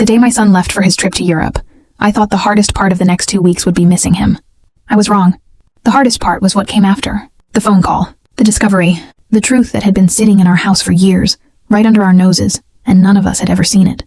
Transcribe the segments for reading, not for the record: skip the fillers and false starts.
The day my son left for his trip to Europe, I thought the hardest part of the next 2 weeks would be missing him. I was wrong. The hardest part was what came after. The phone call. The discovery. The truth that had been sitting in our house for years, right under our noses, and none of us had ever seen it.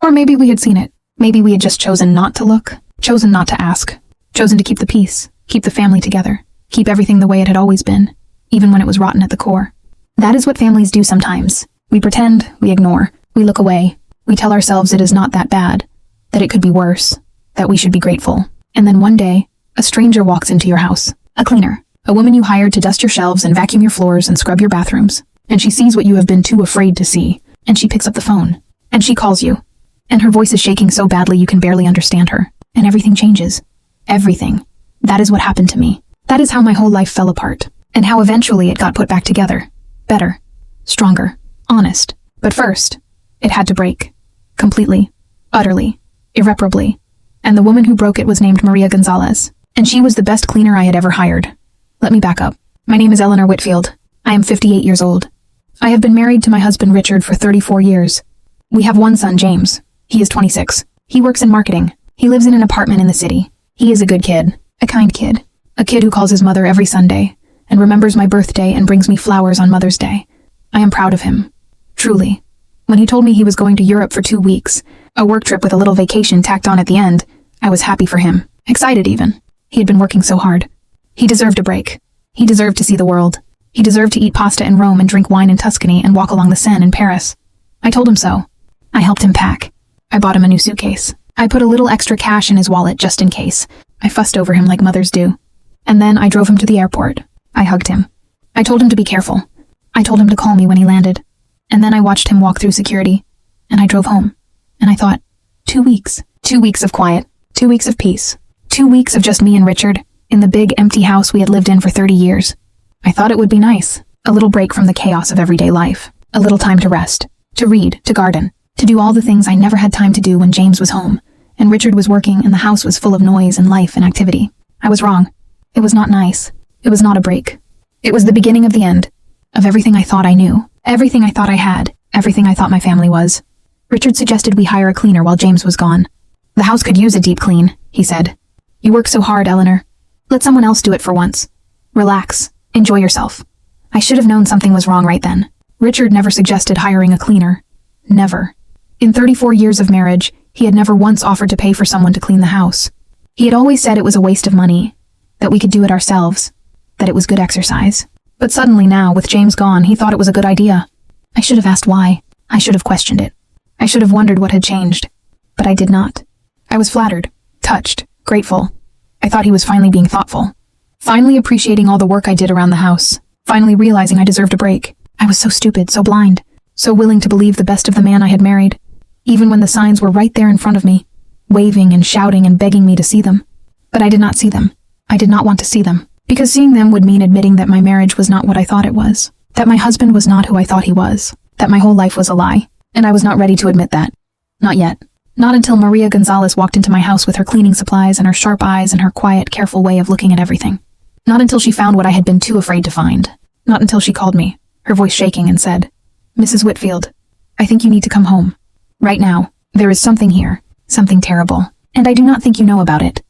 Or maybe we had seen it. Maybe we had just chosen not to look, chosen not to ask, chosen to keep the peace, keep the family together, keep everything the way it had always been, even when it was rotten at the core. That is what families do sometimes. We pretend, we ignore, we look away, we tell ourselves it is not that bad, that it could be worse, that we should be grateful. And then one day, a stranger walks into your house, a cleaner, a woman you hired to dust your shelves and vacuum your floors and scrub your bathrooms, and she sees what you have been too afraid to see, and she picks up the phone, and she calls you, and her voice is shaking so badly you can barely understand her, and everything changes. Everything. That is what happened to me. That is how my whole life fell apart, and how eventually it got put back together. Better. Stronger. Honest. But first, it had to break. Completely. Utterly. Irreparably. And the woman who broke it was named Maria Gonzalez, and she was the best cleaner I had ever hired. Let me back up. My name is Eleanor Whitfield. I am 58 years old. I have been married to my husband Richard for 34 years. We have one son, James. He is 26. He works in marketing. He lives in an apartment in the city. He is a good kid. A kind kid. A kid who calls his mother every Sunday, and remembers my birthday and brings me flowers on Mother's Day. I am proud of him. Truly. When he told me he was going to Europe for 2 weeks, a work trip with a little vacation tacked on at the end, I was happy for him. Excited even. He had been working so hard. He deserved a break. He deserved to see the world. He deserved to eat pasta in Rome and drink wine in Tuscany and walk along the Seine in Paris. I told him so. I helped him pack. I bought him a new suitcase. I put a little extra cash in his wallet just in case. I fussed over him like mothers do. And then I drove him to the airport. I hugged him. I told him to be careful. I told him to call me when he landed. And then I watched him walk through security. And I drove home. And I thought, 2 weeks. 2 weeks of quiet. 2 weeks of peace. 2 weeks of just me and Richard, in the big empty house we had lived in for 30 years. I thought it would be nice. A little break from the chaos of everyday life. A little time to rest. To read. To garden. To do all the things I never had time to do when James was home, and Richard was working and the house was full of noise and life and activity. I was wrong. It was not nice. It was not a break. It was the beginning of the end. Of everything I thought I knew. Everything I thought I had. Everything I thought my family was. Richard suggested we hire a cleaner while James was gone. The house could use a deep clean, he said. You work so hard, Eleanor. Let someone else do it for once. Relax. Enjoy yourself. I should have known something was wrong right then. Richard never suggested hiring a cleaner. Never. In 34 years of marriage, he had never once offered to pay for someone to clean the house. He had always said it was a waste of money, that we could do it ourselves, that it was good exercise. But suddenly now, with James gone, he thought it was a good idea. I should have asked why. I should have questioned it. I should have wondered what had changed. But I did not. I was flattered, touched, grateful. I thought he was finally being thoughtful. Finally appreciating all the work I did around the house. Finally realizing I deserved a break. I was so stupid, so blind, so willing to believe the best of the man I had married. Even when the signs were right there in front of me, waving and shouting and begging me to see them. But I did not see them. I did not want to see them, because seeing them would mean admitting that my marriage was not what I thought it was, that my husband was not who I thought he was, that my whole life was a lie, and I was not ready to admit that. Not yet. Not until Maria Gonzalez walked into my house with her cleaning supplies and her sharp eyes and her quiet, careful way of looking at everything. Not until she found what I had been too afraid to find. Not until she called me, her voice shaking, and said, Mrs. Whitfield, I think you need to come home. Right now, there is something here, something terrible, and I do not think you know about it.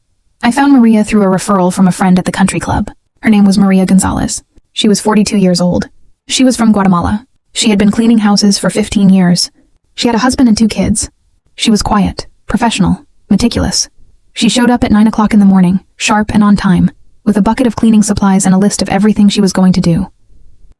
I found Maria through a referral from a friend at the country club. Her name was Maria Gonzalez. She was 42 years old. She was from Guatemala. She had been cleaning houses for 15 years. She had a husband and 2 kids. She was quiet, professional, meticulous. She showed up at 9 o'clock in the morning, sharp and on time, with a bucket of cleaning supplies and a list of everything she was going to do.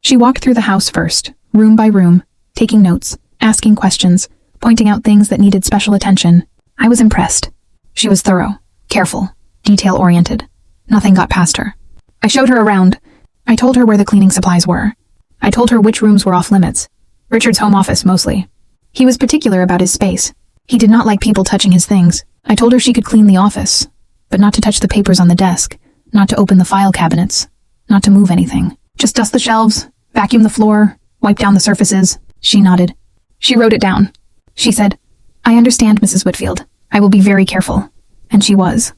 She walked through the house first, room by room, taking notes, asking questions, pointing out things that needed special attention. I was impressed. She was thorough, careful, detail-oriented. Nothing got past her. I showed her around. I told her where the cleaning supplies were. I told her which rooms were off limits. Richard's home office, mostly. He was particular about his space. He did not like people touching his things. I told her she could clean the office, but not to touch the papers on the desk, not to open the file cabinets, not to move anything. Just dust the shelves, vacuum the floor, wipe down the surfaces. She nodded. She wrote it down. She said, I understand, Mrs. Whitfield. I will be very careful. And she was.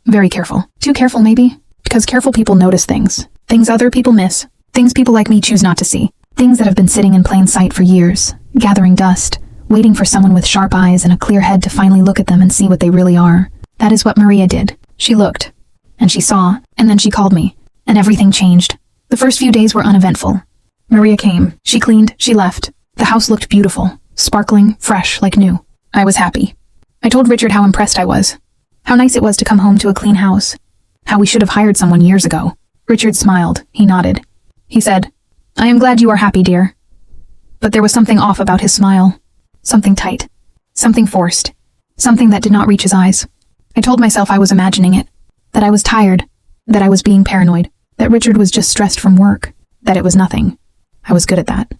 Very careful. Too careful, maybe? Because careful people notice things. Things other people miss. Things people like me choose not to see. Things that have been sitting in plain sight for years, gathering dust, waiting for someone with sharp eyes and a clear head to finally look at them and see what they really are. That is what Maria did. She looked, and she saw, and then she called me, and everything changed. The first few days were uneventful. Maria came, she cleaned, she left. The house looked beautiful, sparkling, fresh, like new. I was happy. I told Richard how impressed I was. How nice it was to come home to a clean house. How we should have hired someone years ago. Richard smiled. He nodded. He said, "I am glad you are happy, dear." But there was something off about his smile. Something tight. Something forced. Something that did not reach his eyes. I told myself I was imagining it. That I was tired. That I was being paranoid. That Richard was just stressed from work. That it was nothing. I was good at that.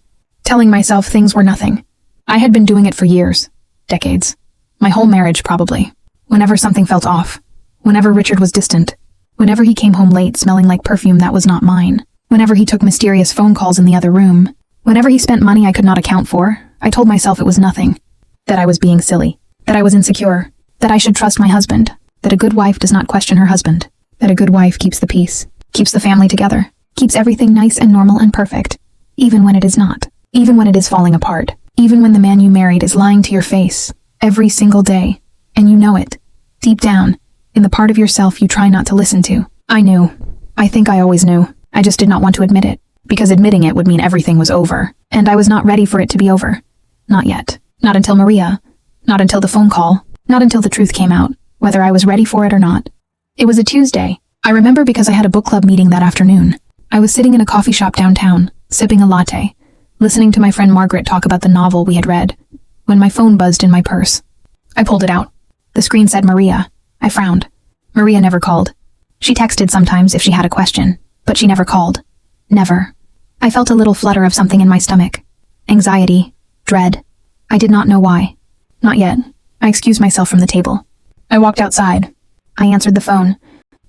Telling myself things were nothing. I had been doing it for years. Decades. My whole marriage, probably. Whenever something felt off. Whenever Richard was distant. Whenever he came home late smelling like perfume that was not mine. Whenever he took mysterious phone calls in the other room. Whenever he spent money I could not account for, I told myself it was nothing. That I was being silly. That I was insecure. That I should trust my husband. That a good wife does not question her husband. That a good wife keeps the peace. Keeps the family together. Keeps everything nice and normal and perfect. Even when it is not. Even when it is falling apart. Even when the man you married is lying to your face. Every single day. And you know it. Deep down. In the part of yourself you try not to listen to. I knew. I think I always knew. I just did not want to admit it. Because admitting it would mean everything was over. And I was not ready for it to be over. Not yet. Not until Maria. Not until the phone call. Not until the truth came out. Whether I was ready for it or not. It was a Tuesday. I remember because I had a book club meeting that afternoon. I was sitting in a coffee shop downtown, sipping a latte, listening to my friend Margaret talk about the novel we had read, when my phone buzzed in my purse. I pulled it out. The screen said Maria. I frowned. Maria never called. She texted sometimes if she had a question, but she never called. Never. I felt a little flutter of something in my stomach. Anxiety. Dread. I did not know why. Not yet. I excused myself from the table. I walked outside. I answered the phone.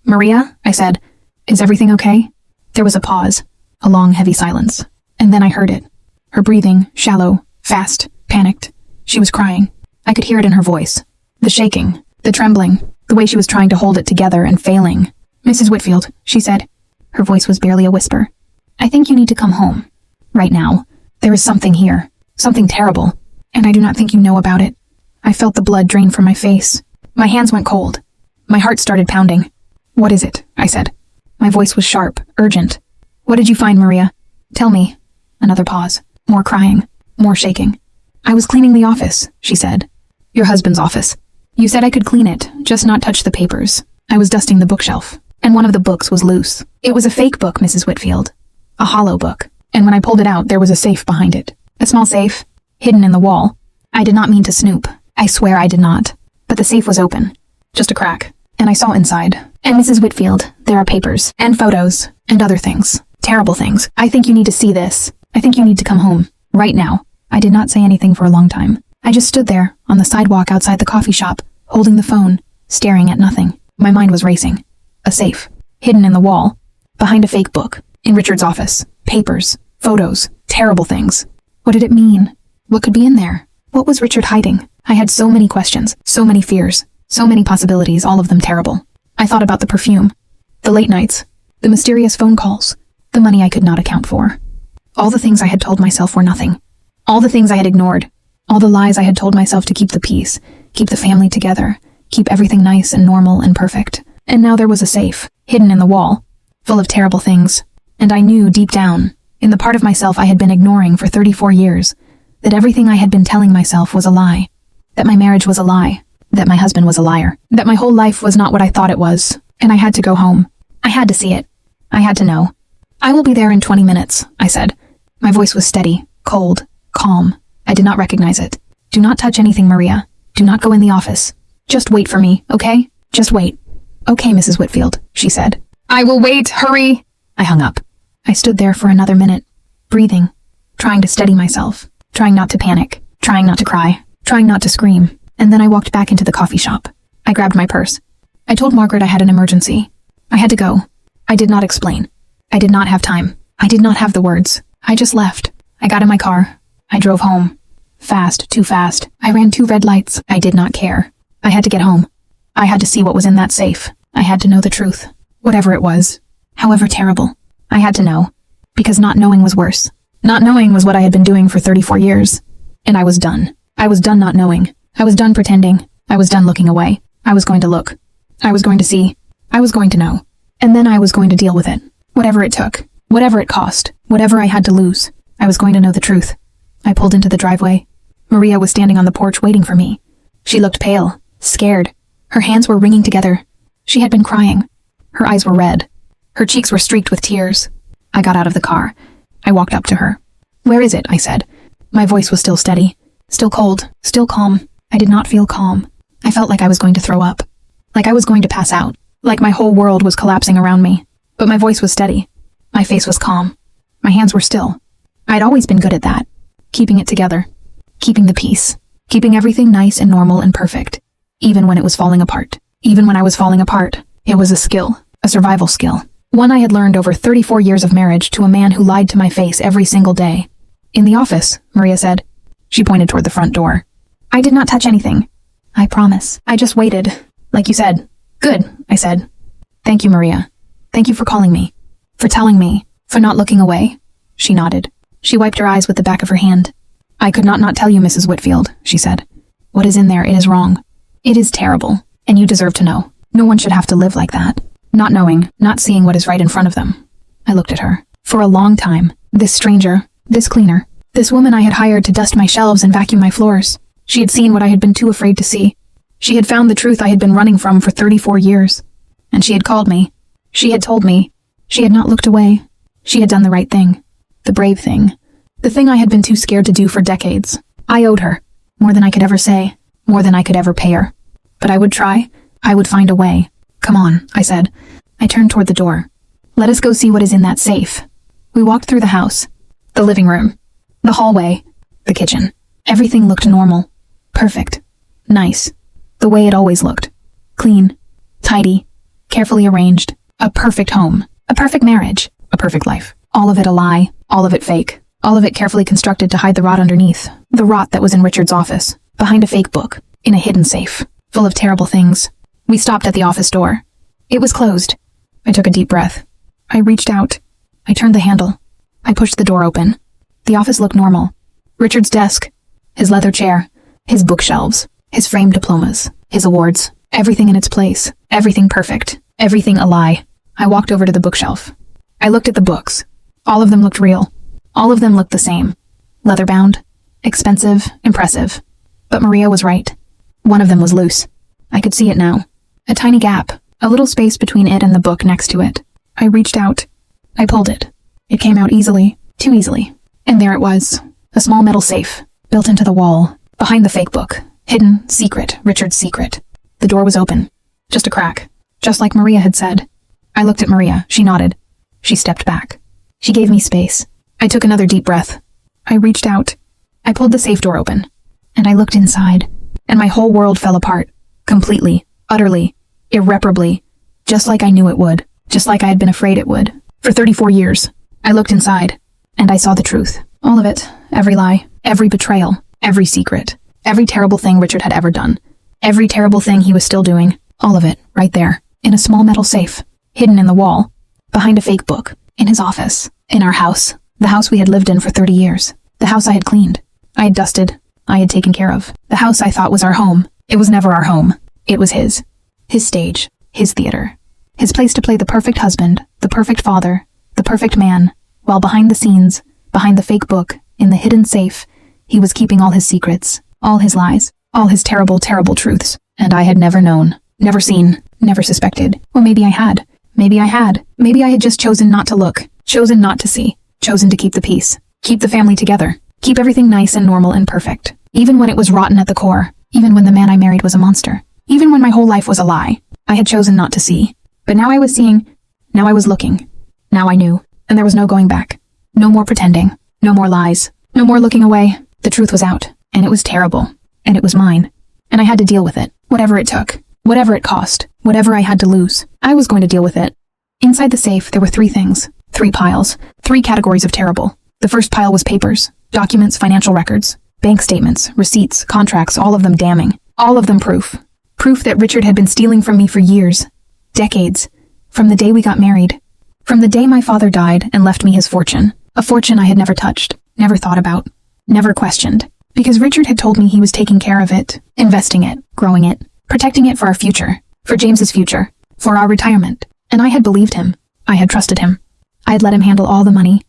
"Maria," I said, "is everything okay?" There was a pause. A long, heavy silence. And then I heard it. Her breathing, shallow, fast, panicked. She was crying. I could hear it in her voice. The shaking, the trembling, the way she was trying to hold it together and failing. "Mrs. Whitfield," she said. Her voice was barely a whisper. "I think you need to come home. Right now. There is something here. Something terrible. And I do not think you know about it." I felt the blood drain from my face. My hands went cold. My heart started pounding. "What is it?" I said. My voice was sharp, urgent. "What did you find, Maria? Tell me." Another pause. More crying. More shaking. "I was cleaning the office," she said. "Your husband's office. You said I could clean it, just not touch the papers. I was dusting the bookshelf, and one of the books was loose. It was a fake book, Mrs. Whitfield. A hollow book. And when I pulled it out, there was a safe behind it. A small safe, hidden in the wall. I did not mean to snoop. I swear I did not. But the safe was open. Just a crack. And I saw inside. And Mrs. Whitfield, there are papers, and photos, and other things. Terrible things. I think you need to see this. I think you need to come home. Right now." I did not say anything for a long time. I just stood there, on the sidewalk outside the coffee shop, holding the phone, staring at nothing. My mind was racing. A safe. Hidden in the wall. Behind a fake book. In Richard's office. Papers. Photos. Terrible things. What did it mean? What could be in there? What was Richard hiding? I had so many questions, so many fears, so many possibilities, all of them terrible. I thought about the perfume, the late nights, the mysterious phone calls, the money I could not account for. All the things I had told myself were nothing. All the things I had ignored. All the lies I had told myself to keep the peace, keep the family together, keep everything nice and normal and perfect. And now there was a safe, hidden in the wall, full of terrible things. And I knew deep down, in the part of myself I had been ignoring for 34 years, that everything I had been telling myself was a lie. That my marriage was a lie. That my husband was a liar. That my whole life was not what I thought it was. And I had to go home. I had to see it. I had to know. "I will be there in 20 minutes, I said. My voice was steady, cold, calm. I did not recognize it. "Do not touch anything, Maria. Do not go in the office. Just wait for me, okay? Just wait." "Okay, Mrs. Whitfield," she said. "I will wait. Hurry!" I hung up. I stood there for another minute, breathing, trying to steady myself, trying not to panic, trying not to cry, trying not to scream. And then I walked back into the coffee shop. I grabbed my purse. I told Margaret I had an emergency. I had to go. I did not explain. I did not have time. I did not have the words. I just left. I got in my car. I drove home. Fast, too fast. I ran 2 red lights. I did not care. I had to get home. I had to see what was in that safe. I had to know the truth. Whatever it was. However terrible. I had to know. Because not knowing was worse. Not knowing was what I had been doing for 34 years. And I was done. I was done not knowing. I was done pretending. I was done looking away. I was going to look. I was going to see. I was going to know. And then I was going to deal with it. Whatever it took. Whatever it cost. Whatever I had to lose. I was going to know the truth. I pulled into the driveway. Maria was standing on the porch waiting for me. She looked pale, scared. Her hands were wringing together. She had been crying. Her eyes were red. Her cheeks were streaked with tears. I got out of the car. I walked up to her. "Where is it?" I said. My voice was still steady, still cold, still calm. I did not feel calm. I felt like I was going to throw up. Like I was going to pass out. Like my whole world was collapsing around me. But my voice was steady. My face was calm. My hands were still. I'd always been good at that. Keeping it together. Keeping the peace. Keeping everything nice and normal and perfect. Even when it was falling apart. Even when I was falling apart. It was a skill. A survival skill. One I had learned over 34 years of marriage to a man who lied to my face every single day. "In the office," Maria said. She pointed toward the front door. "I did not touch anything. I promise. I just waited. Like you said." "Good," I said. "Thank you, Maria. Thank you for calling me. For telling me. For not looking away." She nodded. She wiped her eyes with the back of her hand. "I could not tell you, Mrs. Whitfield," she said. "What is in there, it is wrong. It is terrible. And you deserve to know. No one should have to live like that. Not knowing, not seeing what is right in front of them." I looked at her. For a long time, this stranger, this cleaner, this woman I had hired to dust my shelves and vacuum my floors, she had seen what I had been too afraid to see. She had found the truth I had been running from for 34 years. And she had called me. She had told me. She had not looked away. She had done the right thing. The brave thing. The thing I had been too scared to do for decades. I owed her. More than I could ever say. More than I could ever pay her. But I would try. I would find a way. "Come on," I said. I turned toward the door. "Let us go see what is in that safe." We walked through the house. The living room. The hallway. The kitchen. Everything looked normal. Perfect. Nice. The way it always looked. Clean. Tidy. Carefully arranged. A perfect home. A perfect marriage. A perfect life. All of it a lie. All of it fake. All of it carefully constructed to hide the rot underneath. The rot that was in Richard's office. Behind a fake book. In a hidden safe. Full of terrible things. We stopped at the office door. It was closed. I took a deep breath. I reached out. I turned the handle. I pushed the door open. The office looked normal. Richard's desk. His leather chair. His bookshelves. His framed diplomas. His awards. Everything in its place. Everything perfect. Everything a lie. I walked over to the bookshelf. I looked at the books. All of them looked real. All of them looked the same. Leather-bound. Expensive. Impressive. But Maria was right. One of them was loose. I could see it now. A tiny gap. A little space between it and the book next to it. I reached out. I pulled it. It came out easily. Too easily. And there it was. A small metal safe. Built into the wall. Behind the fake book. Hidden. Secret. Richard's secret. The door was open. Just a crack. Just like Maria had said. I looked at Maria. She nodded. She stepped back. She gave me space. I took another deep breath. I reached out. I pulled the safe door open. And I looked inside. And my whole world fell apart. Completely. Utterly. Irreparably. Just like I knew it would. Just like I had been afraid it would. For 34 years. I looked inside. And I saw the truth. All of it. Every lie. Every betrayal. Every secret. Every terrible thing Richard had ever done. Every terrible thing he was still doing. All of it. Right there. In a small metal safe. Hidden in the wall. Behind a fake book. In his office. In our house. The house we had lived in for 30 years. The house I had cleaned. I had dusted. I had taken care of. The house I thought was our home. It was never our home. It was his. His stage. His theater. His place to play the perfect husband, the perfect father, the perfect man, while behind the scenes, behind the fake book, in the hidden safe, he was keeping all his secrets, all his lies, all his terrible, terrible truths. And I had never known, never seen, never suspected. Or maybe I had. Maybe I had. Maybe I had just chosen not to look, chosen not to see, chosen to keep the peace, keep the family together, keep everything nice and normal and perfect. Even when it was rotten at the core, even when the man I married was a monster, even when my whole life was a lie, I had chosen not to see. But now I was seeing, now I was looking, now I knew, and there was no going back. No more pretending, no more lies, no more looking away. The truth was out, and it was terrible, and it was mine, and I had to deal with it, whatever it took, whatever it cost, whatever I had to lose. I was going to deal with it. Inside the safe, there were 3 things, 3 piles, 3 categories of terrible. The first pile was papers, documents, financial records, bank statements, receipts, contracts, all of them damning, all of them proof. Proof that Richard had been stealing from me for years, decades, from the day we got married, from the day my father died and left me his fortune, a fortune I had never touched, never thought about, never questioned. Because Richard had told me he was taking care of it, investing it, growing it, protecting it for our future, for James's future, for our retirement. And I had believed him. I had trusted him. I had let him handle all the money,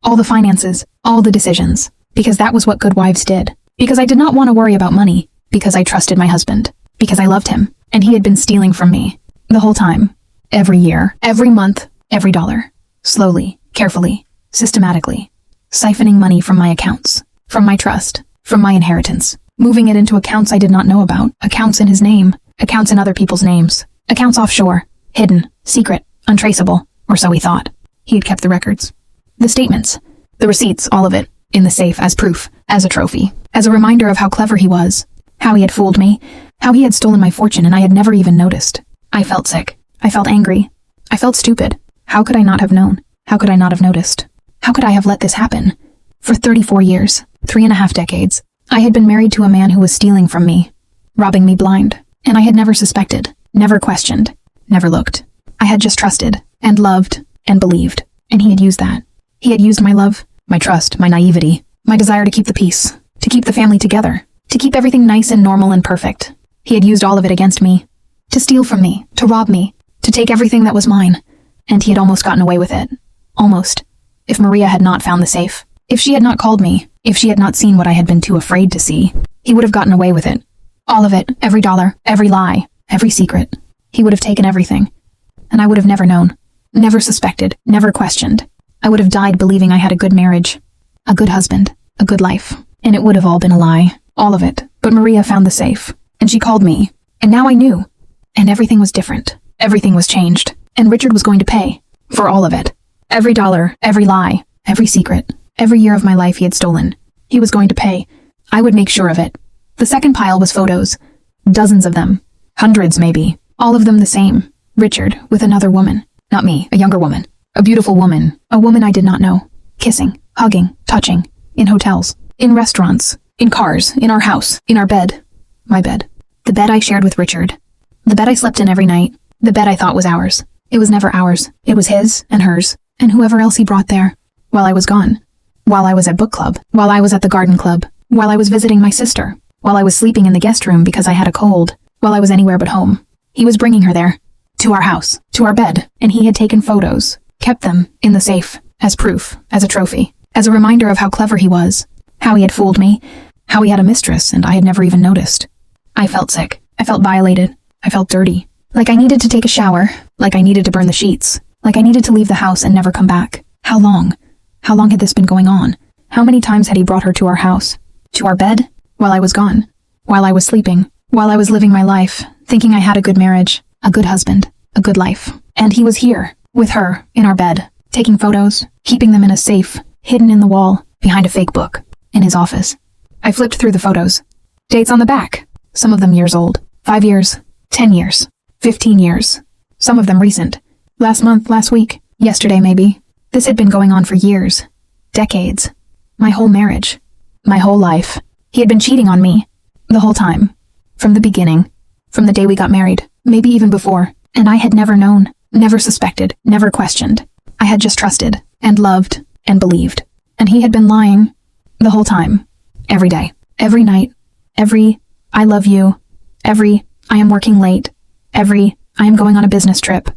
all the finances, all the decisions, because that was what good wives did. Because I did not want to worry about money, because I trusted my husband, because I loved him, and he had been stealing from me the whole time, every year, every month, every dollar, slowly, carefully, systematically, siphoning money from my accounts, from my trust, from my inheritance, moving it into accounts I did not know about, accounts in his name, accounts in other people's names, accounts offshore, hidden, secret, untraceable, or so he thought. He had kept the records, the statements, the receipts, all of it, in the safe as proof, as a trophy, as a reminder of how clever he was, how he had fooled me, how he had stolen my fortune and I had never even noticed. I felt sick. I felt angry. I felt stupid. How could I not have known? How could I not have noticed? How could I have let this happen? For 34 years, 3.5 decades, I had been married to a man who was stealing from me, robbing me blind, and I had never suspected, never questioned, never looked. I had just trusted, and loved, and believed, and he had used that. He had used my love, my trust, my naivety, my desire to keep the peace, to keep the family together, to keep everything nice and normal and perfect. He had used all of it against me, to steal from me, to rob me, to take everything that was mine, and he had almost gotten away with it. Almost. If Maria had not found the safe, if she had not called me, if she had not seen what I had been too afraid to see, he would have gotten away with it. All of it, every dollar, every lie, every secret. He would have taken everything, and I would have never known, never suspected, never questioned. I would have died believing I had a good marriage, a good husband, a good life, and it would have all been a lie, all of it. But Maria found the safe, and she called me, and now I knew. And everything was different. Everything was changed, and Richard was going to pay for all of it. Every dollar, every lie, every secret, every year of my life he had stolen. He was going to pay. I would make sure of it. The second pile was photos. Dozens of them. Hundreds, maybe. All of them the same. Richard with another woman. Not me, a younger woman. A beautiful woman. A woman I did not know. Kissing, hugging, touching. In hotels. In restaurants. In cars. In our house. In our bed. My bed. The bed I shared with Richard. The bed I slept in every night. The bed I thought was ours. It was never ours. It was his and hers. And whoever else he brought there. While I was gone. While I was at book club. While I was at the garden club. While I was visiting my sister. While I was sleeping in the guest room because I had a cold. While I was anywhere but home. He was bringing her there. To our house. To our bed. And he had taken photos. Kept them in the safe. As proof. As a trophy. As a reminder of how clever he was. How he had fooled me. How he had a mistress and I had never even noticed. I felt sick. I felt violated. I felt dirty. Like I needed to take a shower. Like I needed to burn the sheets. Like I needed to leave the house and never come back. How long? How long had this been going on? How many times had he brought her to our house? To our bed? While I was gone. While I was sleeping. While I was living my life. Thinking I had a good marriage. A good husband. A good life. And he was here. With her. In our bed. Taking photos. Keeping them in a safe. Hidden in the wall. Behind a fake book. In his office. I flipped through the photos. Dates on the back. Some of them years old. 5 years. 10 years. 15 years. Some of them recent. Last month, last week. Yesterday, maybe. This had been going on for years. Decades. My whole marriage. My whole life. He had been cheating on me. The whole time. From the beginning. From the day we got married. Maybe even before. And I had never known. Never suspected. Never questioned. I had just trusted. And loved. And believed. And he had been lying. The whole time. Every day. Every night. Every, I love you. Every, I am working late. Every, I am going on a business trip.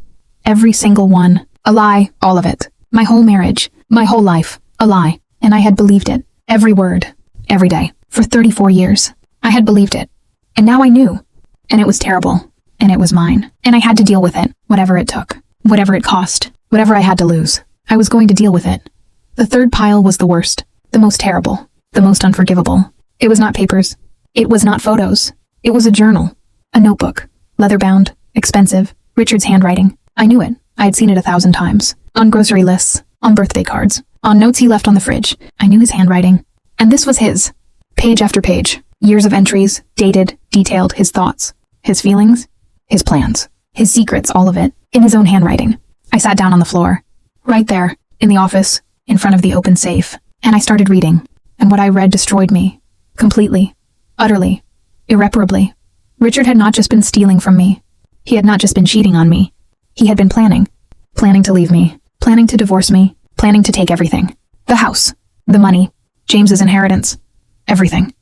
Every single one. A lie. All of it. My whole marriage. My whole life. A lie. And I had believed it. Every word. Every day. For 34 years. I had believed it. And now I knew. And it was terrible. And it was mine. And I had to deal with it. Whatever it took. Whatever it cost. Whatever I had to lose. I was going to deal with it. The third pile was the worst. The most terrible. The most unforgivable. It was not papers. It was not photos. It was a journal. A notebook. Leather-bound. Expensive. Richard's handwriting. I knew it. I had seen it 1,000 times. On grocery lists. On birthday cards. On notes he left on the fridge. I knew his handwriting. And this was his. Page after page. Years of entries. Dated. Detailed. His thoughts. His feelings. His plans. His secrets. All of it. In his own handwriting. I sat down on the floor. Right there. In the office. In front of the open safe. And I started reading. And what I read destroyed me. Completely. Utterly. Irreparably. Richard had not just been stealing from me. He had not just been cheating on me. He had been planning. Planning to leave me. Planning to divorce me. Planning to take everything. The house. The money. James's inheritance. Everything.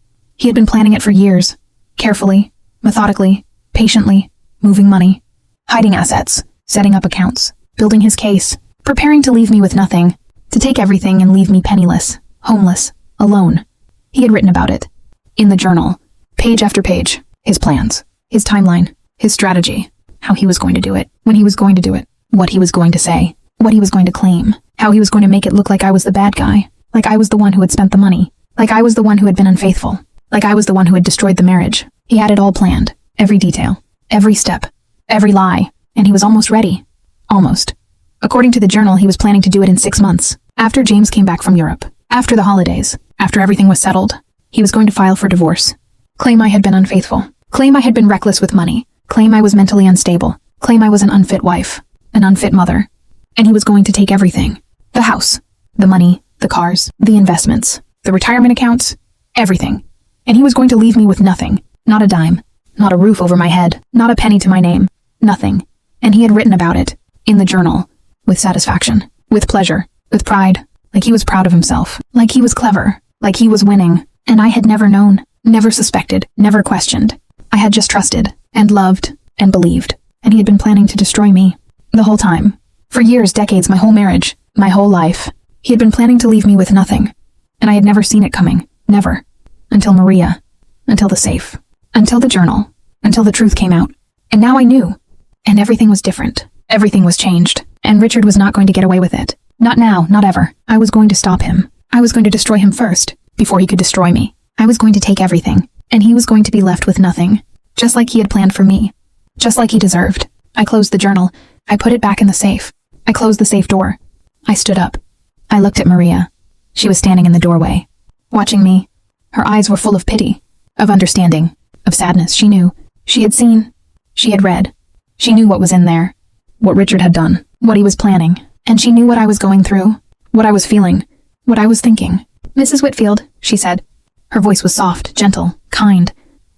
He had been planning it for years. Carefully, methodically, patiently, moving money, hiding assets, setting up accounts, building his case, preparing to leave me with nothing, to take everything and leave me penniless, homeless, alone. He had written about it. In the journal, page after page, his plans, his timeline, his strategy, how he was going to do it, when he was going to do it, what he was going to say, what he was going to claim, how he was going to make it look like I was the bad guy, like I was the one who had spent the money, like I was the one who had been unfaithful, like I was the one who had destroyed the marriage. He had it all planned, every detail, every step, every lie, and he was almost ready. Almost. According to the journal, he was planning to do it in 6 months, after James came back from Europe, after the holidays, after everything was settled. He was going to file for divorce, claim I had been unfaithful, claim I had been reckless with money, claim I was mentally unstable, claim I was an unfit wife, an unfit mother. And he was going to take everything. The house, the money, the cars, the investments, the retirement accounts, everything. And he was going to leave me with nothing, not a dime, not a roof over my head, not a penny to my name, nothing. And he had written about it, in the journal, with satisfaction, with pleasure, with pride, like he was proud of himself, like he was clever, like he was winning. And I had never known, never suspected, never questioned. I had just trusted, and loved, and believed. And he had been planning to destroy me, the whole time. For years, decades, my whole marriage, my whole life. He had been planning to leave me with nothing. And I had never seen it coming, never. Until Maria, until the safe, until the journal, until the truth came out. And now I knew. And everything was different. Everything was changed. And Richard was not going to get away with it. Not now, not ever. I was going to stop him. I was going to destroy him first, before he could destroy me. I was going to take everything, and he was going to be left with nothing. Just like he had planned for me. Just like he deserved. I closed the journal. I put it back in the safe. I closed the safe door. I stood up. I looked at Maria. She was standing in the doorway, watching me. Her eyes were full of pity, of understanding, of sadness. She knew. She had seen. She had read. She knew what was in there, what Richard had done, what he was planning, and she knew what I was going through, what I was feeling, what I was thinking. "Mrs. Whitfield," she said. Her voice was soft, gentle, kind.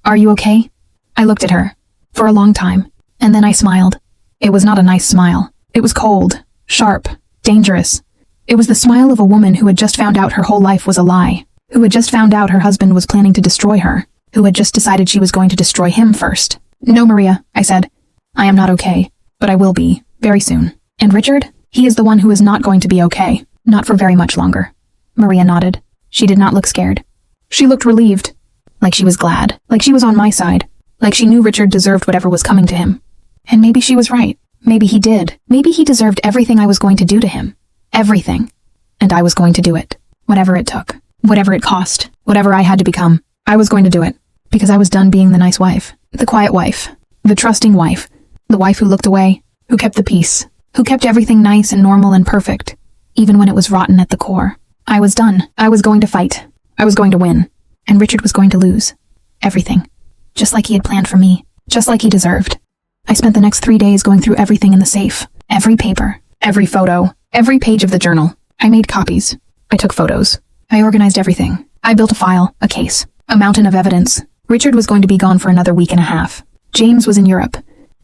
"Are you okay?" I looked at her, for a long time, and then I smiled. It was not a nice smile. It was cold, sharp, dangerous. It was the smile of a woman who had just found out her whole life was a lie, who had just found out her husband was planning to destroy her, who had just decided she was going to destroy him first. "No, Maria," I said. "I am not okay, but I will be, very soon. And Richard, he is the one who is not going to be okay, not for very much longer." Maria nodded. She did not look scared. She looked relieved, like she was glad, like she was on my side, like she knew Richard deserved whatever was coming to him. And maybe she was right. Maybe he did. Maybe he deserved everything I was going to do to him. Everything. And I was going to do it. Whatever it took. Whatever it cost. Whatever I had to become. I was going to do it. Because I was done being the nice wife. The quiet wife. The trusting wife. The wife who looked away. Who kept the peace. Who kept everything nice and normal and perfect. Even when it was rotten at the core. I was done. I was going to fight. I was going to win. And Richard was going to lose. Everything. Just like he had planned for me. Just like he deserved. I spent the next 3 days going through everything in the safe. Every paper. Every photo. Every page of the journal. I made copies. I took photos. I organized everything. I built a file, a case, a mountain of evidence. Richard was going to be gone for another week and a half. James was in Europe.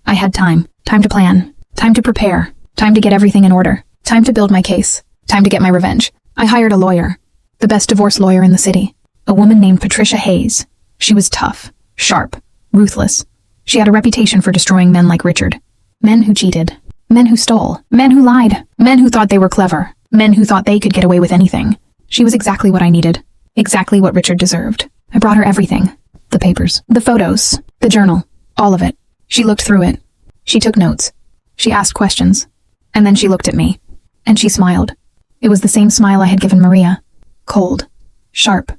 I had time. Time to plan. Time to prepare. Time to get everything in order. Time to build my case. Time to get my revenge. I hired a lawyer. The best divorce lawyer in the city. A woman named Patricia Hayes. She was tough, sharp, ruthless. She had a reputation for destroying men like Richard. Men who cheated. Men who stole. Men who lied. Men who thought they were clever. Men who thought they could get away with anything. She was exactly what I needed. Exactly what Richard deserved. I brought her everything. The papers. The photos. The journal. All of it. She looked through it. She took notes. She asked questions. And then she looked at me. And she smiled. It was the same smile I had given Maria. Cold. Sharp.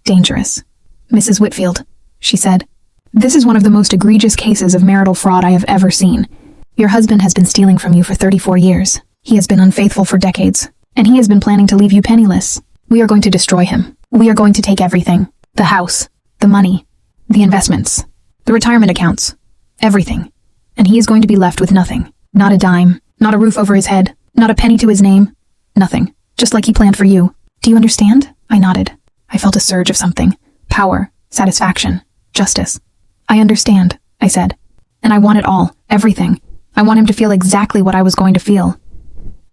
Dangerous. "Mrs. Whitfield," she said. "This is one of the most egregious cases of marital fraud I have ever seen. Your husband has been stealing from you for 34 years. He has been unfaithful for decades. And he has been planning to leave you penniless. We are going to destroy him. We are going to take everything. The house. The money. The investments. The retirement accounts. Everything. And he is going to be left with nothing. Not a dime. Not a roof over his head. Not a penny to his name. Nothing. Just like he planned for you. Do you understand?" I nodded. I felt a surge of something. Power. Satisfaction. Justice. "I understand," I said. "And I want it all. Everything. I want him to feel exactly what I was going to feel.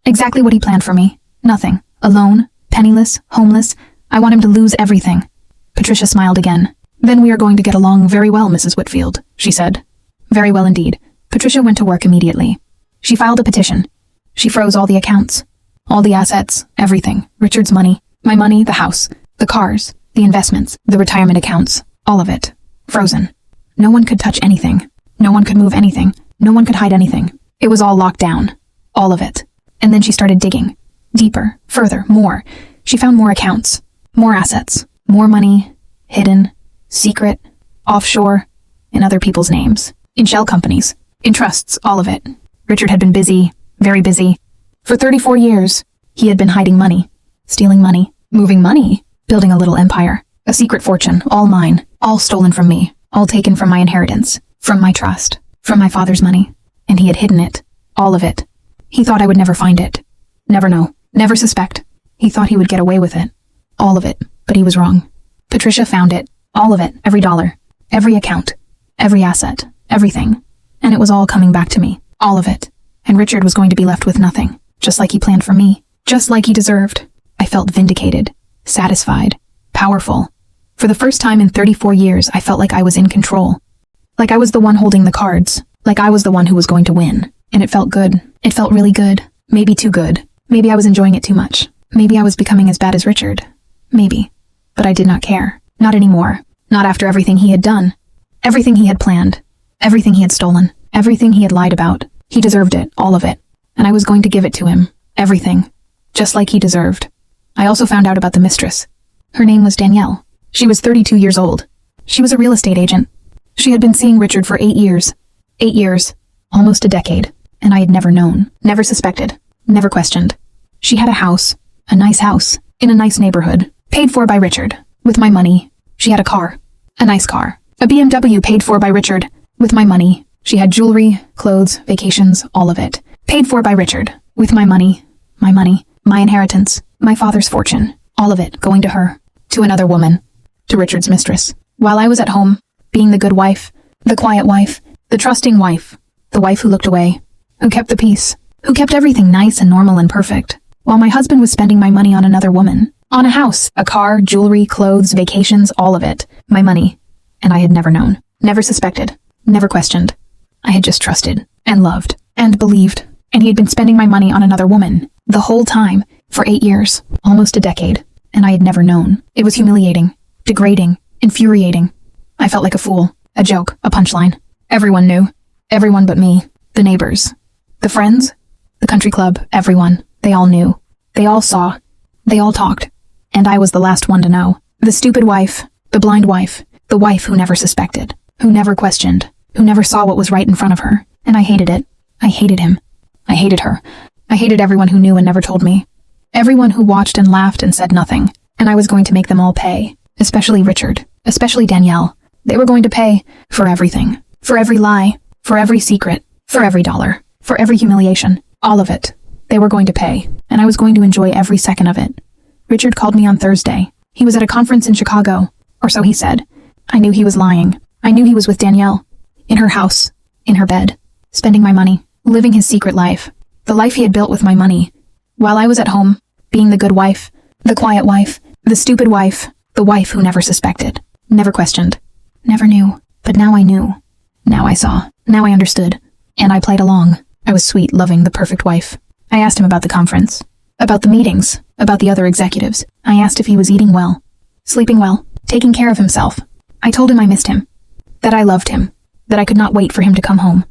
Exactly what he planned for me. Nothing. Alone. Penniless. Homeless. I want him to lose everything." Patricia smiled again. Then we are going to get along very well, Mrs. Whitfield, she said. Very well indeed. Patricia went to work immediately. She filed a petition. She froze all the accounts. All the assets, everything. Richard's money, my money, the house, the cars, the investments, the retirement accounts, all of it. Frozen. No one could touch anything. No one could move anything. No one could hide anything. It was all locked down. All of it. And then she started digging. Deeper, further, more. She found more accounts, more assets, more money, hidden, secret, offshore, in other people's names, in shell companies, in trusts, all of it. Richard had been busy, very busy. For 34 years, he had been hiding money, stealing money, moving money, building a little empire, a secret fortune, all mine, all stolen from me, all taken from my inheritance, from my trust, from my father's money. And he had hidden it, all of it. He thought I would never find it. Never know, never suspect. He thought he would get away with it. All of it, but he was wrong. Patricia found it, all of it, every dollar, every account, every asset, everything. And it was all coming back to me, all of it. And Richard was going to be left with nothing, just like he planned for me, just like he deserved. I felt vindicated, satisfied, powerful. For the first time in 34 years, I felt like I was in control. Like I was the one holding the cards, like I was the one who was going to win. And it felt good. It felt really good. Maybe too good. Maybe I was enjoying it too much. Maybe I was becoming as bad as Richard. Maybe. But I did not care. Not anymore. Not after everything he had done. Everything he had planned. Everything he had stolen. Everything he had lied about. He deserved it, all of it. And I was going to give it to him. Everything. Just like he deserved. I also found out about the mistress. Her name was Danielle. She was 32 years old. She was a real estate agent. She had been seeing Richard for 8 years. 8 years. Almost a decade. And I had never known. Never suspected. Never questioned. She had a house. A nice house. In a nice neighborhood. Paid for by Richard. With my money. She had a car. A nice car. A BMW paid for by Richard. With my money. She had jewelry, clothes, vacations, all of it. Paid for by Richard. With my money. My money. My inheritance. My father's fortune. All of it going to her. To another woman. To Richard's mistress. While I was at home, being the good wife, the quiet wife, the trusting wife, the wife who looked away, who kept the peace, who kept everything nice and normal and perfect, while my husband was spending my money on another woman, on a house, a car, jewelry, clothes, vacations, all of it, my money. And I had never known, never suspected, never questioned. I had just trusted, and loved, and believed, and he had been spending my money on another woman, the whole time, for 8 years, almost a decade, and I had never known. It was humiliating, degrading, infuriating. I felt like a fool, a joke, a punchline. Everyone knew. Everyone but me. The neighbors. The friends. The country club. Everyone. They all knew. They all saw. They all talked. And I was the last one to know. The stupid wife. The blind wife. The wife who never suspected. Who never questioned. Who never saw what was right in front of her. And I hated it. I hated him. I hated her. I hated everyone who knew and never told me. Everyone who watched and laughed and said nothing. And I was going to make them all pay. Especially Richard. Especially Danielle. They were going to pay for everything. For every lie. For every secret. For every dollar. For every humiliation. All of it. They were going to pay. And I was going to enjoy every second of it. Richard called me on Thursday. He was at a conference in Chicago. Or so he said. I knew he was lying. I knew he was with Danielle. In her house. In her bed. Spending my money. Living his secret life. The life he had built with my money. While I was at home. Being the good wife. The quiet wife. The stupid wife. The wife who never suspected. Never questioned. Never knew. But now I knew. Now I saw. Now I understood. And I played along. I was sweet, loving, the perfect wife. I asked him about the conference. About the meetings. About the other executives. I asked if he was eating well. Sleeping well. Taking care of himself. I told him I missed him. That I loved him. That I could not wait for him to come home.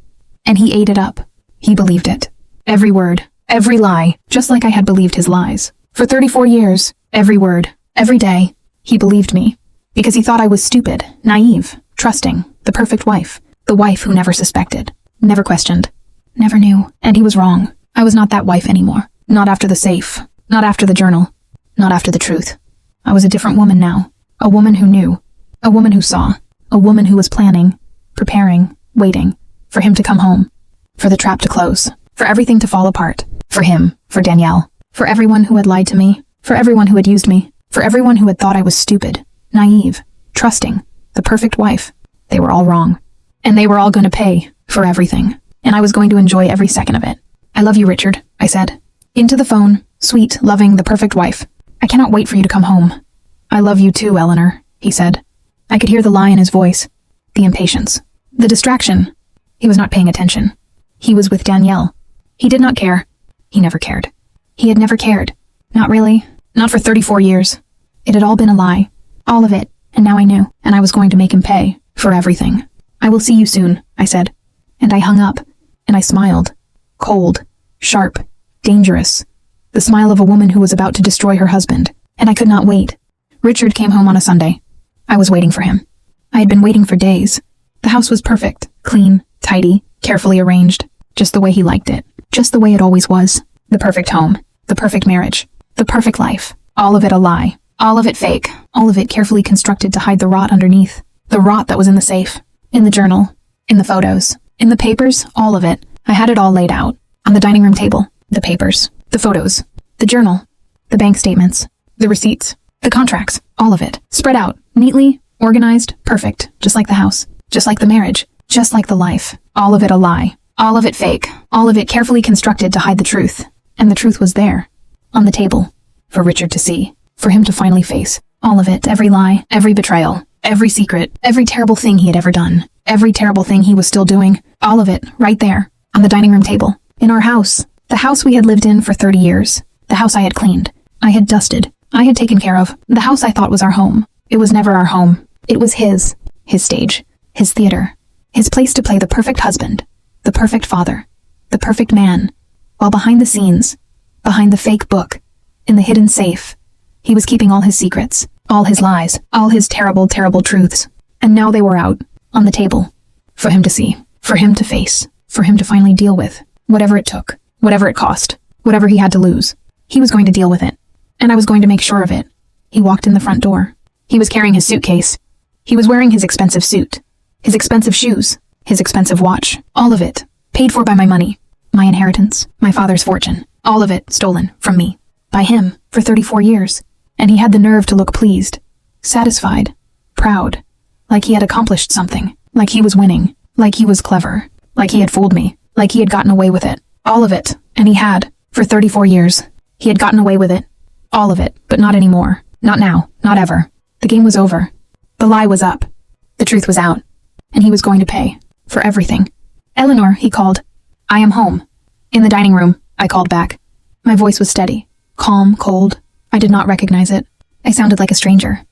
And he ate it up. He believed it. Every word. Every lie. Just like I had believed his lies. For 34 years. Every word. Every day. He believed me. Because he thought I was stupid, naive, trusting, the perfect wife, the wife who never suspected, never questioned, never knew, and he was wrong. I was not that wife anymore. Not after the safe, not after the journal, not after the truth. I was a different woman now, a woman who knew, a woman who saw, a woman who was planning, preparing, waiting, for him to come home, for the trap to close, for everything to fall apart, for him, for Danielle, for everyone who had lied to me, for everyone who had used me, for everyone who had thought I was stupid, naive, trusting, the perfect wife. They were all wrong. And they were all going to pay for everything. And I was going to enjoy every second of it. I love you, Richard, I said. Into the phone, sweet, loving, the perfect wife. I cannot wait for you to come home. I love you too, Eleanor, he said. I could hear the lie in his voice, the impatience, the distraction. He was not paying attention. He was with Danielle. He did not care. He never cared. He had never cared. Not really. Not for 34 years. It had all been a lie. All of it. And now I knew, and I was going to make him pay for everything. I will see you soon, I said. And I hung up, and I smiled. Cold, sharp, dangerous. The smile of a woman who was about to destroy her husband. And I could not wait. Richard came home on a Sunday. I was waiting for him. I had been waiting for days. The house was perfect, clean, tidy, carefully arranged, just the way he liked it, just the way it always was. The perfect home, the perfect marriage, the perfect life. All of it a lie, all of it fake, all of it carefully constructed to hide the rot underneath. The rot that was in the safe, in the journal, in the photos, in the papers, all of it. I had it all laid out. On the dining room table, the papers, the photos, the journal, the bank statements, the receipts, the contracts, all of it. Spread out, neatly, organized, perfect, just like the house, just like the marriage, just like the life. All of it a lie, all of it fake, all of it carefully constructed to hide the truth. And the truth was there, on the table, for Richard to see, for him to finally face. All of it, every lie, every betrayal, every secret, every terrible thing he had ever done, every terrible thing he was still doing, all of it, right there, on the dining room table, in our house, the house we had lived in for 30 years, the house I had cleaned, I had dusted, I had taken care of, the house I thought was our home. It was never our home. It was his stage, his theater, his place to play the perfect husband, the perfect father, the perfect man, while behind the scenes, behind the fake book, in the hidden safe, he was keeping all his secrets, all his lies, all his terrible, terrible truths. And now they were out, on the table, for him to see, for him to face, for him to finally deal with. Whatever it took, whatever it cost, whatever he had to lose, he was going to deal with it. And I was going to make sure of it. He walked in the front door. He was carrying his suitcase. He was wearing his expensive suit, his expensive shoes, his expensive watch, all of it, paid for by my money, my inheritance, my father's fortune, all of it stolen from me, by him, for 34 years. And he had the nerve to look pleased, satisfied, proud, like he had accomplished something, like he was winning, like he was clever, like he had fooled me, like he had gotten away with it, all of it. And he had, for 34 years, he had gotten away with it, all of it, but not anymore, not now, not ever. The game was over. The lie was up. The truth was out. And he was going to pay. For everything. Eleanor, he called. I am home. In the dining room, I called back. My voice was steady. Calm, cold. I did not recognize it. I sounded like a stranger.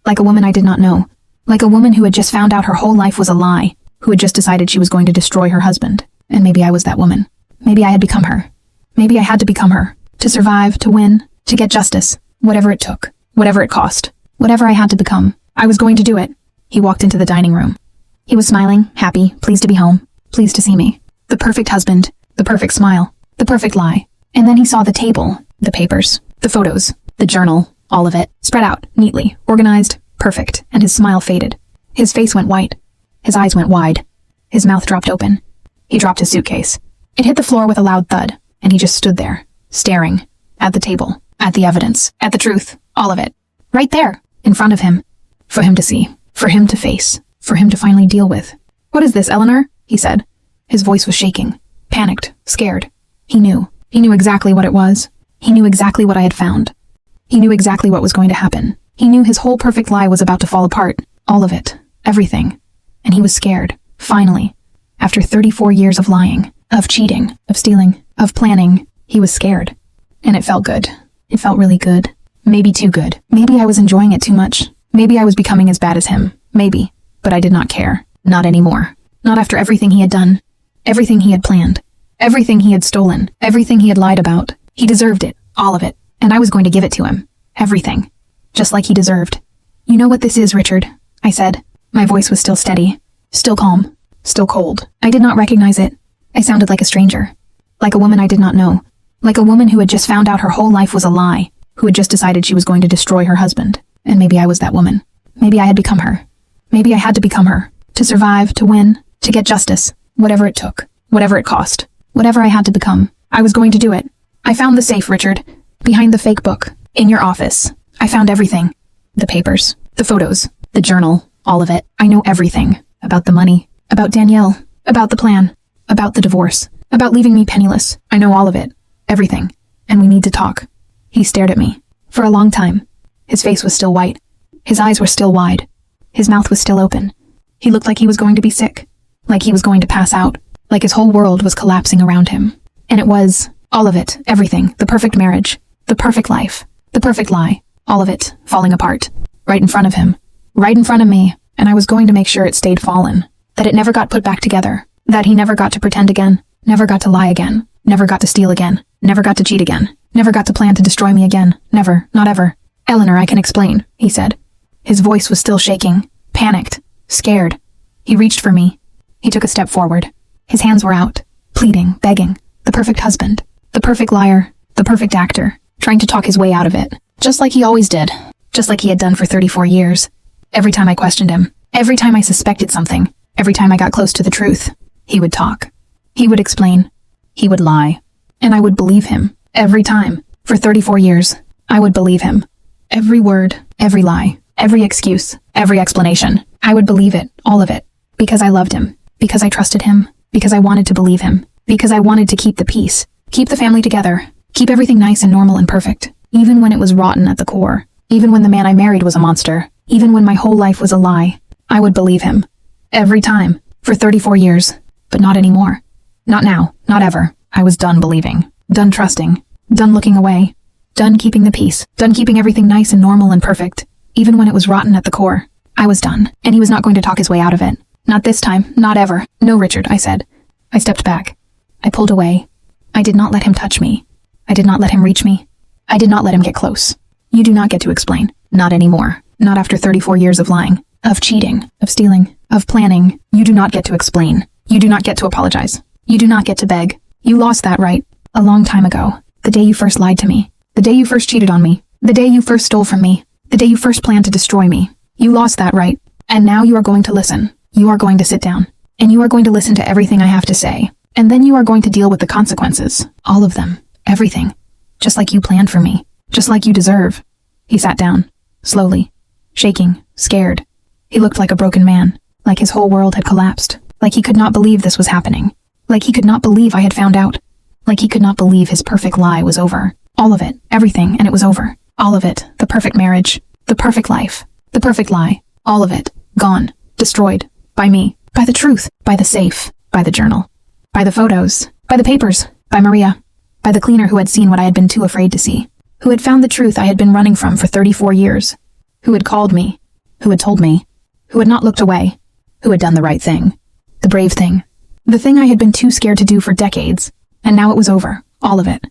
Like a woman I did not know. Like a woman who had just found out her whole life was a lie. Who had just decided she was going to destroy her husband. And maybe I was that woman. Maybe I had become her. Maybe I had to become her. To survive, to win, to get justice. Whatever it took. Whatever it cost. Whatever I had to become, I was going to do it. He walked into the dining room. He was smiling, happy, pleased to be home, pleased to see me. The perfect husband, the perfect smile, the perfect lie. And then he saw the table, the papers, the photos, the journal, all of it, spread out, neatly, organized, perfect, and his smile faded. His face went white. His eyes went wide. His mouth dropped open. He dropped his suitcase. It hit the floor with a loud thud, and he just stood there, staring, at the table, at the evidence, at the truth, all of it. Right there, in front of him, for him to see, for him to face, for him to finally deal with. What is this, Eleanor? He said. His voice was shaking, panicked, scared. He knew exactly what it was. He knew exactly what I had found. He knew exactly what was going to happen. He knew his whole perfect lie was about to fall apart, all of it, everything. And he was scared, finally. After 34 years of lying, of cheating, of stealing, of planning, he was scared. And it felt good. It felt really good. Maybe too good. Maybe I was enjoying it too much. Maybe I was becoming as bad as him. Maybe. But I did not care. Not anymore. Not after everything he had done. Everything he had planned. Everything he had stolen. Everything he had lied about. He deserved it. All of it. And I was going to give it to him. Everything. Just like he deserved. You know what this is, Richard? I said. My voice was still steady. Still calm. Still cold. I did not recognize it. I sounded like a stranger. Like a woman I did not know. Like a woman who had just found out her whole life was a lie. Who had just decided she was going to destroy her husband. And maybe I was that woman. Maybe I had become her. Maybe I had to become her. To survive, to win, to get justice. Whatever it took. Whatever it cost. Whatever I had to become. I was going to do it. I found the safe, Richard. Behind the fake book. In your office. I found everything. The papers. The photos. The journal. All of it. I know everything. About the money. About Danielle. About the plan. About the divorce. About leaving me penniless. I know all of it. Everything. And we need to talk. He stared at me. For a long time. His face was still white. His eyes were still wide. His mouth was still open. He looked like he was going to be sick, like he was going to pass out, like his whole world was collapsing around him. And it was, all of it, everything, the perfect marriage, the perfect life, the perfect lie, all of it, falling apart. Right in front of him. Right in front of me, and I was going to make sure it stayed fallen. That it never got put back together. That he never got to pretend again, never got to lie again, never got to steal again, never got to cheat again, never got to plan to destroy me again, never, not ever. Eleanor, I can explain, he said. His voice was still shaking, panicked, scared. He reached for me. He took a step forward. His hands were out, pleading, begging. The perfect husband, the perfect liar, the perfect actor, trying to talk his way out of it. Just like he always did. Just like he had done for 34 years. Every time I questioned him, every time I suspected something, every time I got close to the truth, he would talk. He would explain. He would lie. And I would believe him. Every time. For 34 years, I would believe him. Every word, every lie, every excuse, every explanation. I would believe it, all of it. Because I loved him. Because I trusted him. Because I wanted to believe him. Because I wanted to keep the peace. Keep the family together. Keep everything nice and normal and perfect. Even when it was rotten at the core. Even when the man I married was a monster. Even when my whole life was a lie. I would believe him. Every time. For 34 years. But not anymore. Not now. Not ever. I was done believing. Done trusting. Done looking away. Done keeping the peace. Done keeping everything nice and normal and perfect. Even when it was rotten at the core. I was done. And he was not going to talk his way out of it. Not this time. Not ever. No, Richard, I said. I stepped back. I pulled away. I did not let him touch me. I did not let him reach me. I did not let him get close. You do not get to explain. Not anymore. Not after 34 years of lying. Of cheating. Of stealing. Of planning. You do not get to explain. You do not get to apologize. You do not get to beg. You lost that right. A long time ago. The day you first lied to me. The day you first cheated on me. The day you first stole from me. The day you first planned to destroy me. You lost that right. And now you are going to listen. You are going to sit down. And you are going to listen to everything I have to say. And then you are going to deal with the consequences. All of them. Everything. Just like you planned for me. Just like you deserve. He sat down. Slowly. Shaking. Scared. He looked like a broken man. Like his whole world had collapsed. Like he could not believe this was happening. Like he could not believe I had found out. Like he could not believe his perfect lie was over. All of it. Everything. And it was over. All of it. The perfect marriage. The perfect life. The perfect lie. All of it. Gone. Destroyed. By me. By the truth. By the safe. By the journal. By the photos. By the papers. By Maria. By the cleaner who had seen what I had been too afraid to see. Who had found the truth I had been running from for 34 years. Who had called me. Who had told me. Who had not looked away. Who had done the right thing. The brave thing. The thing I had been too scared to do for decades. And now it was over. All of it.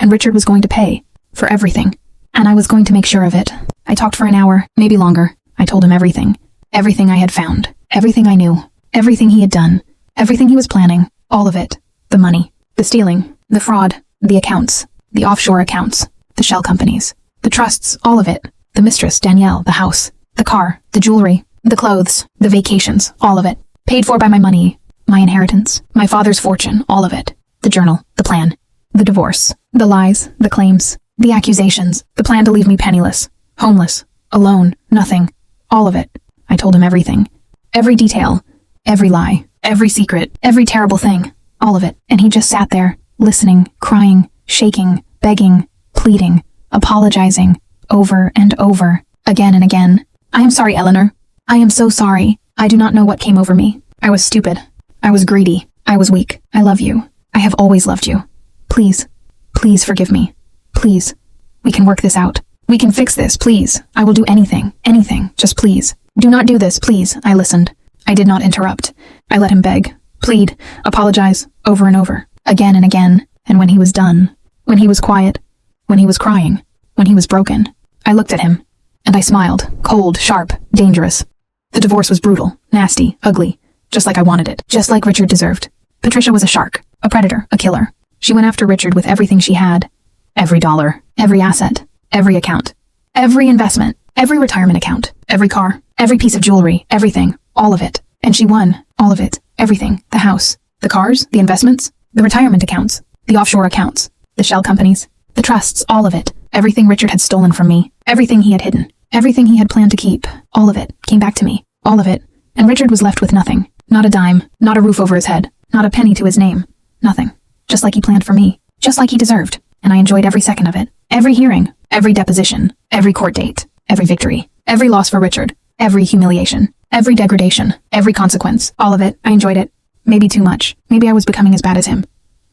And Richard was going to pay. For everything. And I was going to make sure of it. I talked for an hour, maybe longer. I told him everything. Everything I had found. Everything I knew. Everything he had done. Everything he was planning. All of it. The money. The stealing. The fraud. The accounts. The offshore accounts. The shell companies. The trusts. All of it. The mistress, Danielle. The house. The car. The jewelry. The clothes. The vacations. All of it. Paid for by my money. My inheritance. My father's fortune. All of it. The journal. The plan. The divorce. The lies. The claims. The accusations. The plan to leave me penniless. Homeless. Alone. Nothing. All of it. I told him everything. Every detail. Every lie. Every secret. Every terrible thing. All of it. And he just sat there, listening, crying, shaking, begging, pleading, apologizing, over and over, again and again. I am sorry, Eleanor. I am so sorry. I do not know what came over me. I was stupid. I was greedy. I was weak. I love you. I have always loved you. Please. Please forgive me. Please. We can work this out. We can fix this, please. I will do anything. Anything. Just please. Do not do this, please. I listened. I did not interrupt. I let him beg, plead, apologize, over and over, again and again. And when he was done, when he was quiet, when he was crying, when he was broken, I looked at him, and I smiled, cold, sharp, dangerous. The divorce was brutal, nasty, ugly, just like I wanted it, just like Richard deserved. Patricia was a shark, a predator, a killer. She went after Richard with everything she had. Every dollar, every asset, every account, every investment, every retirement account, every car, every piece of jewelry, everything, all of it. And she won, all of it, everything, the house, the cars, the investments, the retirement accounts, the offshore accounts, the shell companies, the trusts, all of it. Everything Richard had stolen from me, everything he had hidden, everything he had planned to keep, all of it came back to me, all of it. And Richard was left with nothing, not a dime, not a roof over his head, not a penny to his name, nothing. Just like he planned for me, just like he deserved. And I enjoyed every second of it. Every hearing, every deposition, every court date, every victory, every loss for Richard, every humiliation, every degradation, every consequence, all of it. I enjoyed it. Maybe too much. Maybe I was becoming as bad as him.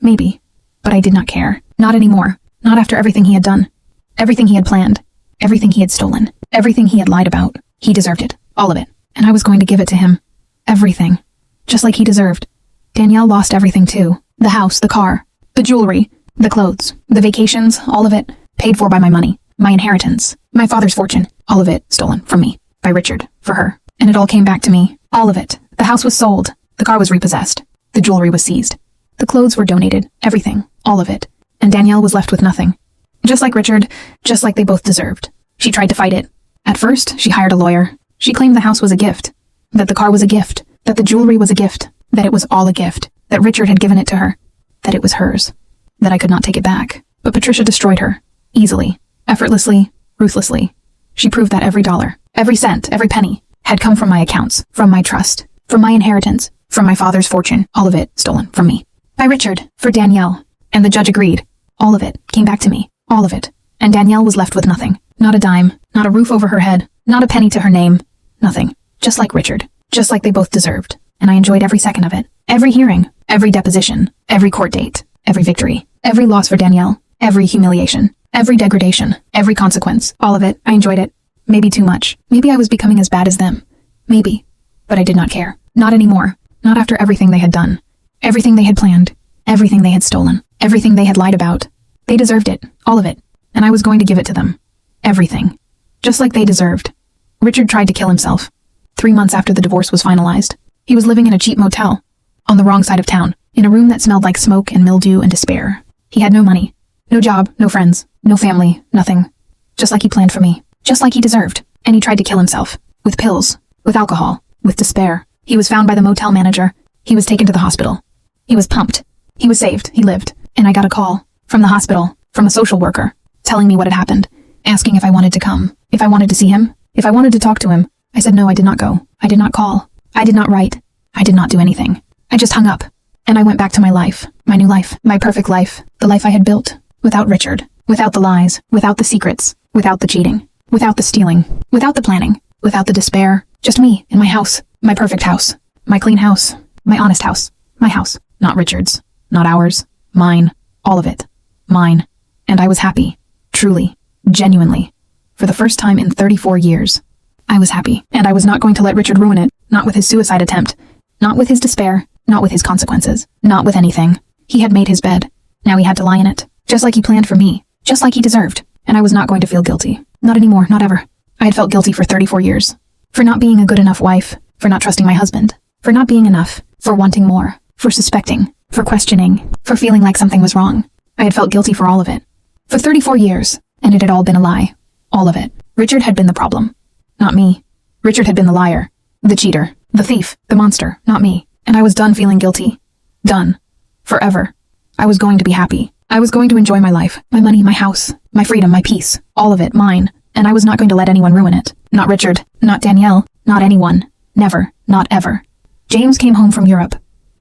Maybe. But I did not care. Not anymore. Not after everything he had done. Everything he had planned. Everything he had stolen. Everything he had lied about. He deserved it. All of it. And I was going to give it to him. Everything. Just like he deserved. Danielle lost everything too. The house, the car, the jewelry, the clothes, the vacations, all of it, paid for by my money, my inheritance, my father's fortune, all of it stolen from me, by Richard, for her. And it all came back to me. All of it. The house was sold. The car was repossessed. The jewelry was seized. The clothes were donated. Everything. All of it. And Danielle was left with nothing. Just like Richard, just like they both deserved. She tried to fight it. At first, she hired a lawyer. She claimed the house was a gift. That the car was a gift. That the jewelry was a gift. That it was all a gift. That Richard had given it to her. That it was hers. That I could not take it back. But Patricia destroyed her. Easily. Effortlessly. Ruthlessly. She proved that every dollar, every cent, every penny, had come from my accounts, from my trust, from my inheritance, from my father's fortune, all of it stolen from me. By Richard, for Danielle. And the judge agreed. All of it came back to me. All of it. And Danielle was left with nothing. Not a dime. Not a roof over her head. Not a penny to her name. Nothing. Just like Richard. Just like they both deserved. And I enjoyed every second of it. Every hearing. Every deposition. Every court date. Every victory. Every loss for Danielle. Every humiliation. Every degradation. Every consequence. All of it. I enjoyed it. Maybe too much. Maybe I was becoming as bad as them. Maybe. But I did not care. Not anymore. Not after everything they had done. Everything they had planned. Everything they had stolen. Everything they had lied about. They deserved it. All of it. And I was going to give it to them. Everything. Just like they deserved. Richard tried to kill himself. 3 months after the divorce was finalized. He was living in a cheap motel. On the wrong side of town. In a room that smelled like smoke and mildew and despair. He had no money. No job. No friends. No family. Nothing. Just like he planned for me. Just like he deserved. And he tried to kill himself. With pills. With alcohol. With despair. He was found by the motel manager. He was taken to the hospital. He was pumped. He was saved. He lived. And I got a call. From the hospital. From a social worker. Telling me what had happened. Asking if I wanted to come. If I wanted to see him. If I wanted to talk to him. I said no, I did not go. I did not call. I did not write. I did not do anything. I just hung up. And I went back to my life. My new life. My perfect life. The life I had built. Without Richard. Without the lies. Without the secrets. Without the cheating. Without the stealing. Without the planning. Without the despair. Just me in my house. My perfect house. My clean house. My honest house. My house. Not Richard's. Not ours. Mine. All of it. Mine. And I was happy. Truly. Genuinely. For the first time in 34 years. I was happy. And I was not going to let Richard ruin it. Not with his suicide attempt. Not with his despair. Not with his consequences. Not with anything. He had made his bed. Now he had to lie in it. Just like he planned for me. Just like he deserved. And I was not going to feel guilty. Not anymore. Not ever. I had felt guilty for 34 years. For not being a good enough wife. For not trusting my husband. For not being enough. For wanting more. For suspecting. For questioning. For feeling like something was wrong. I had felt guilty for all of it. For 34 years. And it had all been a lie. All of it. Richard had been the problem. Not me. Richard had been the liar. The cheater. The thief. The monster. Not me. And I was done feeling guilty. Done. Forever. I was going to be happy. I was going to enjoy my life. My money, my house. My freedom, my peace. All of it, mine. And I was not going to let anyone ruin it. Not Richard. Not Danielle. Not anyone. Never. Not ever. James came home from Europe.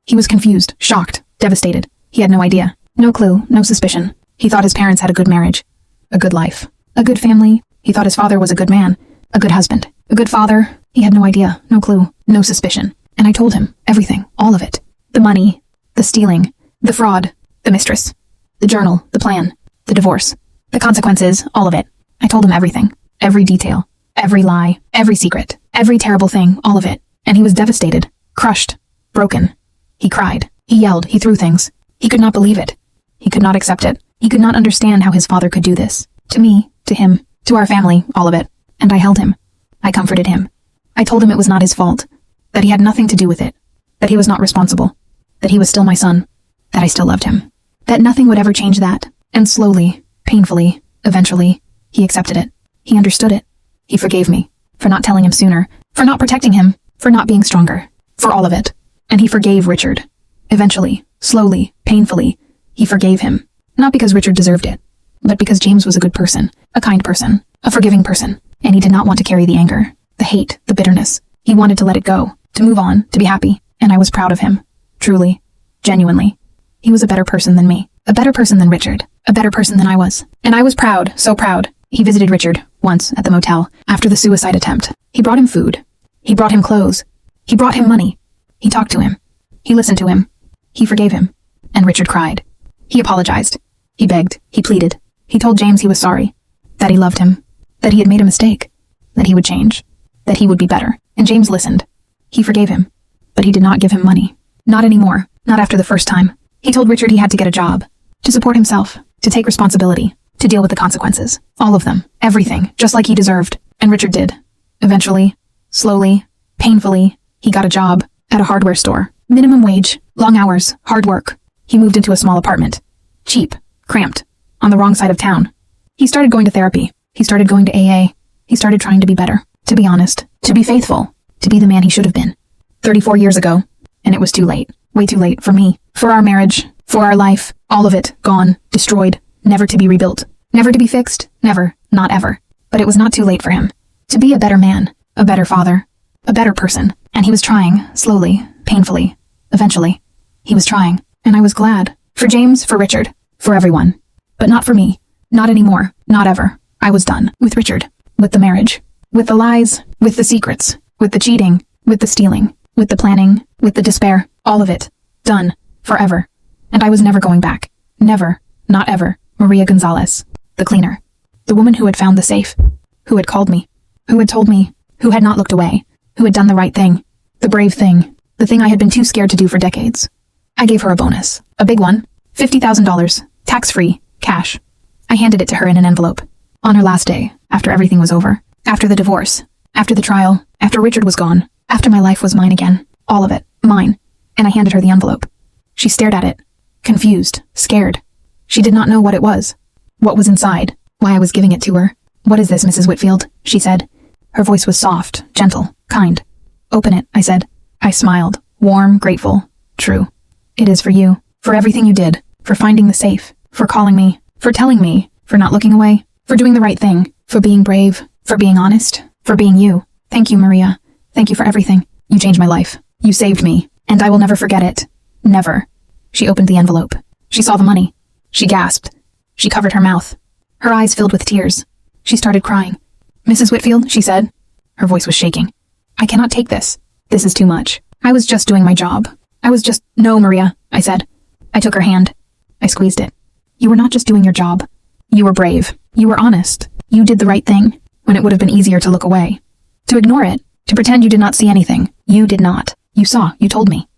He was confused, shocked, devastated. He had no idea. No clue. No suspicion. He thought his parents had a good marriage. A good life. A good family. He thought his father was a good man. A good husband. A good father. He had no idea. No clue. No suspicion. And I told him everything. All of it. The money. The stealing. The fraud. The mistress. The journal. The plan. The divorce. The consequences. All of it. I told him everything. Every detail. Every lie. Every secret. Every terrible thing. All of it. And he was devastated. Crushed. Broken. He cried. He yelled. He threw things. He could not believe it. He could not accept it. He could not understand how his father could do this. To me. To him. To our family. All of it. And I held him. I comforted him. I told him it was not his fault. That he had nothing to do with it. That he was not responsible. That he was still my son. That I still loved him. That nothing would ever change that. And slowly, painfully, eventually, he accepted it. He understood it. He forgave me. For not telling him sooner. For not protecting him. For not being stronger. For all of it. And he forgave Richard. Eventually, slowly, painfully, he forgave him. Not because Richard deserved it. But because James was a good person. A kind person. A forgiving person. And he did not want to carry the anger. The hate. The bitterness. He wanted to let it go. To move on. To be happy. And I was proud of him. Truly. Genuinely. He was a better person than me. A better person than Richard. A better person than I was. And I was proud. So proud. He visited Richard. once at the motel, after the suicide attempt. He brought him food. He brought him clothes. He brought him money. He talked to him. He listened to him. He forgave him. And Richard cried. He apologized. He begged. He pleaded. He told James he was sorry. That he loved him. That he had made a mistake. That he would change. That he would be better. And James listened. He forgave him. But he did not give him money. Not anymore. Not after the first time. He told Richard he had to get a job. To support himself. To take responsibility. To deal with the consequences. All of them. Everything. Just like he deserved. And Richard did. Eventually. Slowly. Painfully. He got a job. At a hardware store. Minimum wage. Long hours. Hard work. He moved into a small apartment. Cheap. Cramped. On the wrong side of town. He started going to therapy. He started going to AA. He started trying to be better. To be honest. To be faithful. To be the man he should have been. 34 years ago. And it was too late. Way too late for me. For our marriage. For our life. All of it. Gone. Destroyed. Never to be rebuilt. Never to be fixed. Never. Not ever. But it was not too late for him. To be a better man. A better father. A better person. And he was trying. Slowly. Painfully. Eventually. He was trying. And I was glad. For James. For Richard. For everyone. But not for me. Not anymore. Not ever. I was done. With Richard. With the marriage. With the lies. With the secrets. With the cheating. With the stealing. With the planning. With the despair. All of it. Done. Forever. And I was never going back. Never. Not ever. Maria Gonzalez. The cleaner. The woman who had found the safe. Who had called me. Who had told me. Who had not looked away. Who had done the right thing. The brave thing. The thing I had been too scared to do for decades. I gave her a bonus. A big one. $50,000. Tax-free. Cash. I handed it to her in an envelope. On her last day. After everything was over. After the divorce. After the trial. After Richard was gone. After my life was mine again. All of it. Mine. And I handed her the envelope. She stared at it. Confused. Scared. She did not know what it was. What was inside. Why I was giving it to her. What is this, Mrs. Whitfield? She said. Her voice was soft, gentle, kind. Open it, I said. I smiled. Warm, grateful. True. It is for you. For everything you did. For finding the safe. For calling me. For telling me. For not looking away. For doing the right thing. For being brave. For being honest. For being you. Thank you, Maria. Thank you for everything. You changed my life. You saved me. And I will never forget it. Never. She opened the envelope. She saw the money. She gasped. She covered her mouth. Her eyes filled with tears. She started crying. Mrs. Whitfield, she said. Her voice was shaking. I cannot take this. This is too much. I was just doing my job. No, Maria, I said. I took her hand. I squeezed it. You were not just doing your job. You were brave. You were honest. You did the right thing, when it would have been easier to look away. To ignore it. To pretend you did not see anything. You did not. You saw. You told me.